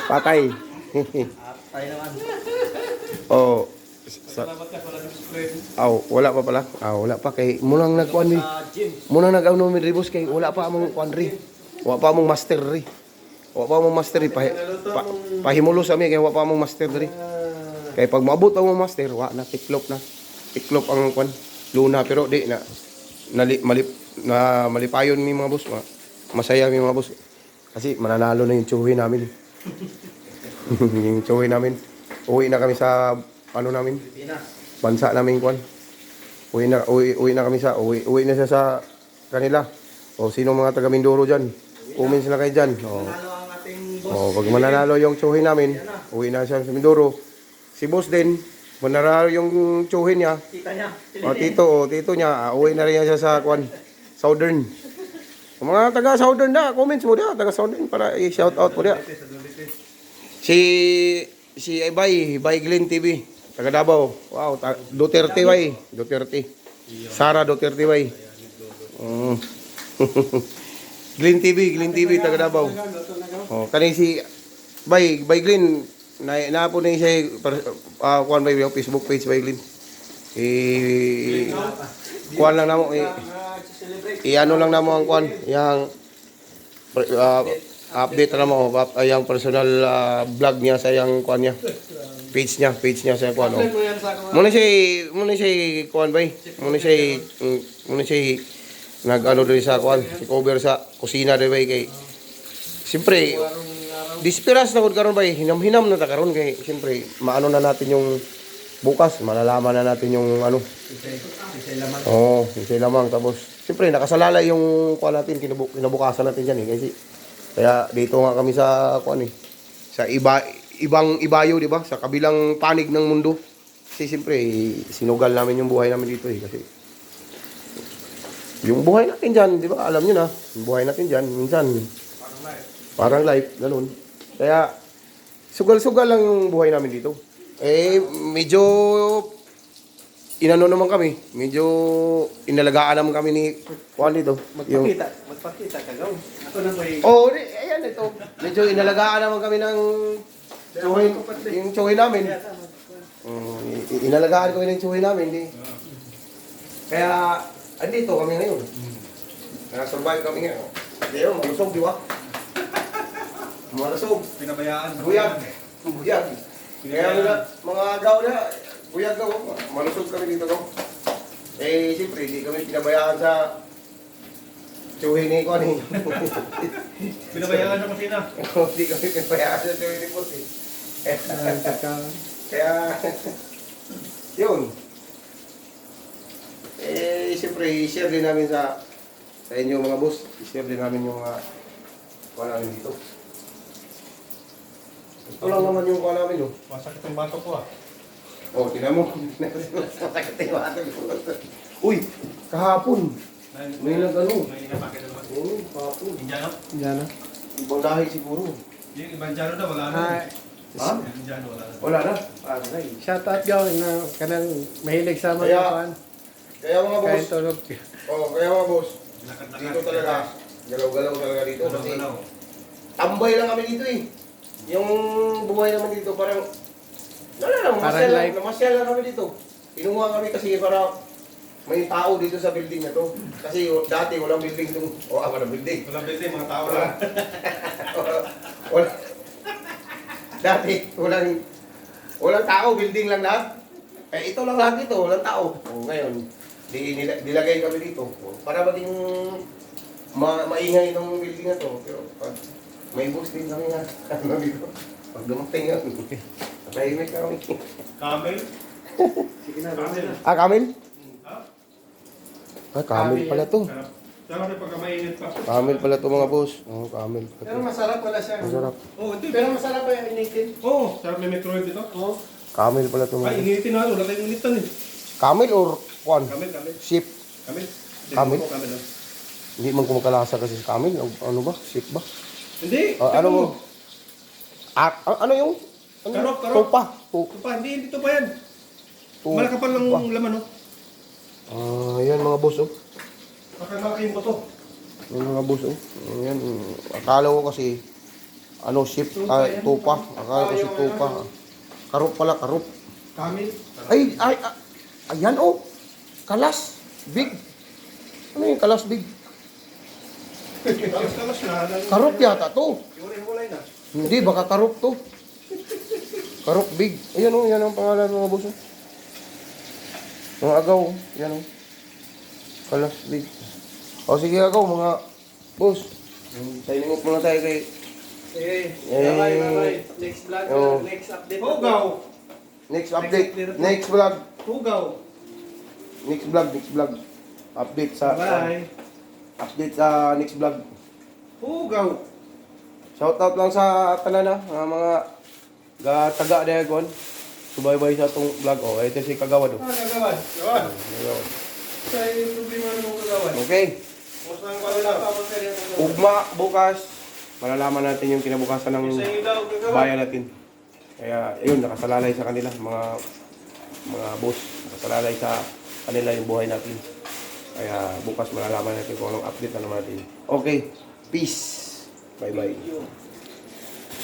Patay. Patay naman. Oh. Wala pa pala. Wala pa kay munang nagkuan ni. Munang nag-ano mi ribos kay wala pa among kuan ri. Wala pa among master ri. Wala pa among master ri pahimulos ami kay wala pa among master ri. Kay pag maabot ang master, wa na tiklop na. Tiklop ang kuan luna pero di na malipayon mi mga boss. Masaya mi mga boss. Kasi mananalo na yung tsuhi namin. Yung tsuhi namin. Uwi na kami sa ano namin? Bansa namin kuan. Uwi na siya sa kanila. O sino mga taga Mindoro diyan? Comment sila kayo diyan. Pag mananalo yung tsuhi namin, uwi na siya sa Mindoro. Si boss din, mananalo yung tsuhi niya. Tita niya. Tito niya, uwi na rin siya sa kuan. Southern. Mga taga Southern na, comments mo dia, taga Southern para i-shout out mo dia. Si Bay Glenn TV, taga Davao. Wow, Duterte Bay, Duterte. Sara Duterte Bay. Glenn TV, taga Davao. Kani si Bay Glenn na po ni siya kuan bay yung Facebook page Bay Glenn. Kuan lang namo ano lang namo ang kuan yang update na mo yung personal vlog niya sa yang kuan niya page niya sa kuan muna siya kuan bay muna siya nag-ano diri sa kuan cover sa kusina diri bay kay siyempre dispiras na gud karon bay hinam-hinam na ta karon kay siyempre maano na natin yung bukas malalaman na natin yung ano isay lamang tapos siyempre nakasalalay yung kuan natin kinabukasan natin diyan kasi kaya dito nga kami sa kuan sa ibang ibayo di ba sa kabilang panig ng mundo kasi siyempre sinugal namin yung buhay namin dito kasi yung buhay natin diyan di ba alam niyo na yung buhay natin diyan minsan parang life ganun kaya sugal-sugal lang yung buhay namin dito medyo inano naman kami medyo inalagaan naman kami ni kuan dito magpakita ka gaw ako na boy ayan ito medyo inalagaan naman kami ng yung tsuhin namin inalagaan ko yung tsuhin namin kaya andito kami ngayon nakasurvive kami ngayon ngayon malusog di ba malusog pinabayaan buyag kaya mga gaw na buyag gaw malusog kami dito gaw siyempre hindi kami pinabayaan sa tsuhin ni ko pinabayaan sa kusina hindi kami pinabayaan sa tsuhin ni ko kaya yun siyempre i-share din namin sa inyo mga boss i-share din namin yung wala namin dito ito lang naman yung kuha namin masakit yung bato ko tinan mo masakit yung bato uy kahapon may nag-ano kahapon Indiano? ibang lahi siguro Yung ibang Indiano na wala na Indiano wala na Shout out gawin na kanang mahilig sa mga kuan. Kaya mga boss. Kain tulog. Kaya mga boss. Dito talaga. Galaw-galaw talaga dito. Kasi tambay lang kami dito Yung buhay naman dito parang wala lang. Masyal lang kami dito. Inuha kami kasi para may tao dito sa building na to. Kasi dati walang building dun. Walang building. Walang building, mga tao lang. Dati walang tao, building lang lahat. Ito lang lahat dito, walang tao. Ngayon, nilagay kami dito. Para maging maingay ng building na to. Pero pag may bus din kami na dito. Pag dumating yan, tahimik kami. Camel? Camel? Camel pala to. Sarap na pagka mainit pa. Camel pala to mga boss. Camel pala Pero to. masarap pala siya. Masarap. Pero masarap pa yung initin. Sarap may microwave dito. Camel pala to mga Ay, boss. initin na wala tayong initan Camel or kwan? Camel. Sheep. Camel? Camel? Camel Hindi man kumakalasa kasi sa camel. Ano ba? Sheep ba? Hindi. Ano mo? Ano yung? Karop. Tupa. Hindi dito pa yan. Malakapal lang laman Yan mga boss Malaki yung buto. Yung mga boss Yan. Akala ko kasi Ano, ship, tupa. Akala ko si tupa. Karop pala, karop. Kamil. Ayan oh. Kalas. Big. Ano yung kalas big? Kalas na. Karop yata to. Hulay na. Hindi, baka karop to. Karop big. Ayan oh, yan ang pangalan mga boss. Oh. Mga agaw. Yan oh. Kalas big. O sige agaw mga boss. Signing off muna tayo kay... Bye. Next vlog, Oh. next update. Hugaw. Next update. Next vlog. Hugaw. Next vlog. Update sa... Bye. Update sa next vlog. Hugaw. Shoutout lang sa tanan mga taga Dagon. Subaybay sa itong vlog. Oh, ito si Kagawad. Oh. Kagawan. Gawan. Kagawad. Sa yung problema ng kagawan. Okay. Mas nang wala pa mo sa iyo kagawan. Ugma bukas. Malalaman natin yung kinabukasan ng Sa iyo daw kagawan. bayan natin. Kaya yun, nakasalalay sa kanila. Mga boss. Nakasalalay sa kanila yung buhay natin. Kaya bukas malalaman natin kung anong update na naman natin. Okay. Peace. Bye-bye.